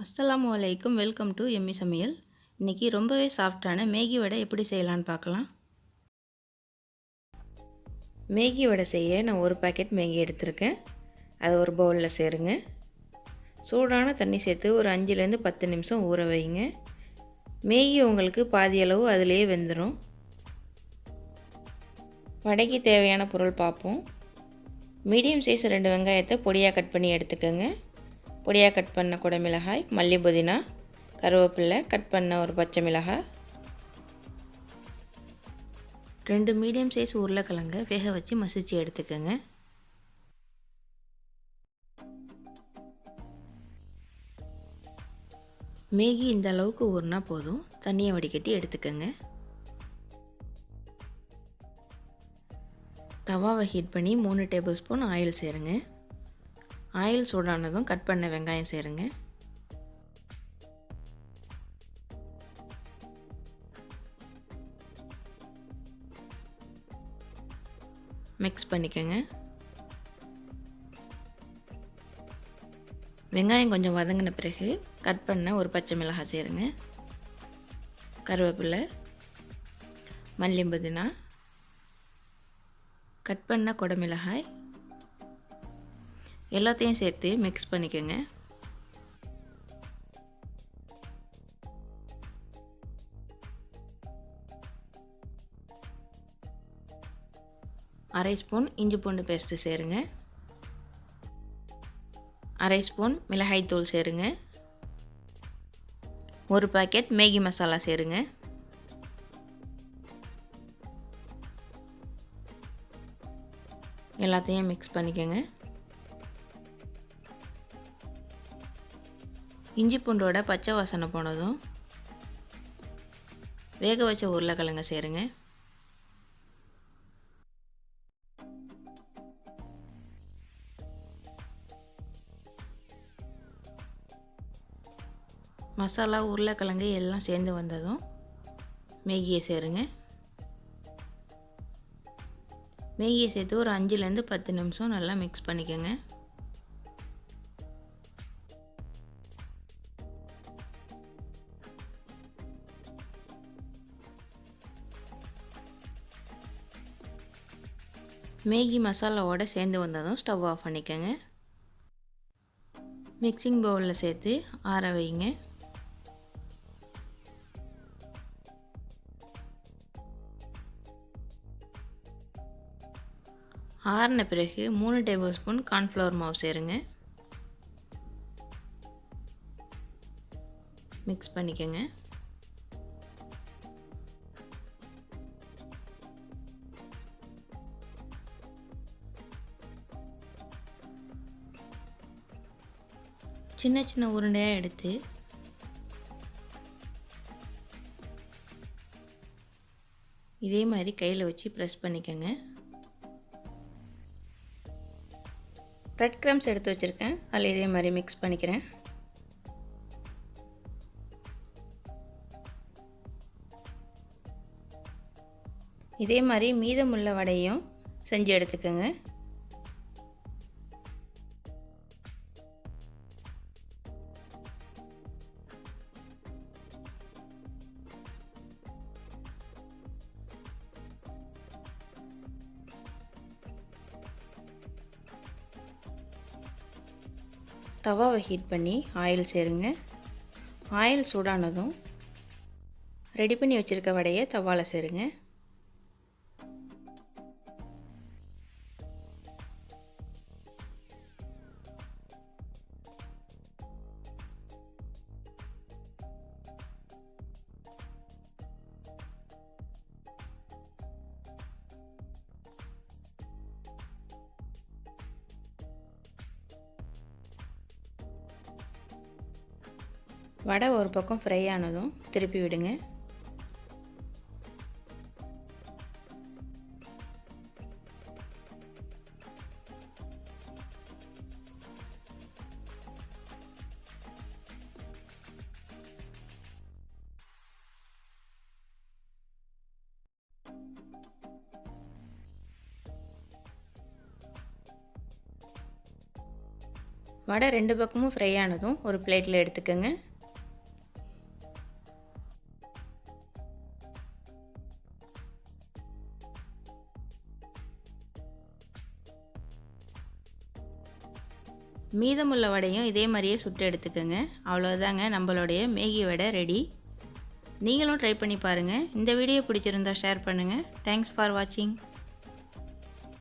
அஸ்ஸலாமு அலைக்கும். Welcome to Emmy சமையல். இன்றைக்கி ரொம்பவே சாஃப்டான மேகி வடை எப்படி செய்யலான்னு பார்க்கலாம். மேகி வடை செய்ய நான் ஒரு பாக்கெட் மேகி எடுத்திருக்கேன். அதை ஒரு பவுலில் சேருங்க. சூடான தண்ணி சேர்த்து ஒரு 5லேருந்து 10 நிமிஷம் ஊற வைங்க. மேகி உங்களுக்கு பாதி அளவு அதிலேயே வெந்துடும். வடைக்கு தேவையான பொருள் பார்ப்போம். மீடியம் சைஸ் 2 வெங்காயத்தை பொடியாக கட் பண்ணி எடுத்துக்கோங்க. பொடியாக கட் பண்ண குடமிளகாய், மல்லி புதினா, கருவேப்பிலை, கட் பண்ண ஒரு பச்சை மிளகாய், 2 மீடியம் சைஸ் உருளைக்கிழங்க வேக வச்சு மசிச்சு எடுத்துக்கோங்க. மேகி இந்த அளவுக்கு ஊறினா போதும். தண்ணியை வடிகட்டி எடுத்துக்கோங்க. தவாவை ஹீட் பண்ணி 3 டேபிள் ஸ்பூன் ஆயில் சேருங்க. ஆயில் சூடானதும் கட் பண்ண வெங்காயம் சேருங்க. மிக்ஸ் பண்ணிக்கோங்க. வெங்காயம் கொஞ்சம் வதங்கின பிறகு கட் பண்ண ஒரு பச்சை மிளகாய் சேருங்க. கருவேப்பிலை, மல்லி புதினா, கட் பண்ண குடமிளகாய் எல்லாத்தையும் சேர்த்து மிக்ஸ் பண்ணிக்கோங்க. அரை ஸ்பூன் இஞ்சி பூண்டு பேஸ்ட்டு சேருங்க. அரை ஸ்பூன் மிளகாய் தூள் சேருங்க. ஒரு பாக்கெட் மேகி மசாலா சேருங்க. எல்லாத்தையும் மிக்ஸ் பண்ணிக்கோங்க. இஞ்சி பூண்டோட பச்சை வாசனை போனதும் வேக வச்ச உருளைக்கிழங்க சேருங்க. மசாலா, உருளைக்கிழங்கு எல்லாம் சேர்ந்து வந்ததும் மேகியை சேருங்க. மேகியை சேர்த்து ஒரு 5லேருந்து 10 நிமிஷம் நல்லா மிக்ஸ் பண்ணிக்கோங்க. மேகி மசாலாவோடு சேர்ந்து வந்ததும் ஸ்டவ் ஆஃப் பண்ணிக்கோங்க. மிக்சிங் பவுலில் சேர்த்து ஆற வைங்க. ஆறின பிறகு 3 டேபிள் ஸ்பூன் கார்ன்ஃப்ளவர் மாவு சேருங்க. மிக்ஸ் பண்ணிக்கோங்க. சின்ன சின்ன உருண்டையாக எடுத்து இதே மாதிரி கையில் வச்சு ப்ரெஸ் பண்ணிக்கோங்க. பிரெட் கிரம்ஸ் எடுத்து வச்சுருக்கேன், அதில் இதே மாதிரி மிக்ஸ் பண்ணிக்கிறேன். இதே மாதிரி மீதமுள்ள வடையும் செஞ்சு எடுத்துக்கோங்க. தவாவை ஹீட் பண்ணி ஆயில் சேருங்க. ஆயில் சூடானதும் ரெடி பண்ணி வச்சுருக்க வடையை தவாவில் சேருங்க. வடை ஒரு பக்கம் ஃப்ரை ஆனதும் திருப்பி விடுங்க. வடை 2 பக்கமும் ஃப்ரை ஆனதும் ஒரு பிளேட்டில் எடுத்துக்கோங்க. மீதமுள்ள வடையும் இதே மாதிரியே சுட்டு எடுத்துக்கோங்க. அவ்வளோதாங்க, நம்மளுடைய மேகி வடை ரெடி. நீங்களும் ட்ரை பண்ணி பாருங்கள். இந்த வீடியோ பிடிச்சிருந்தா ஷேர் பண்ணுங்கள். தேங்க்ஸ் ஃபார் வாட்சிங்.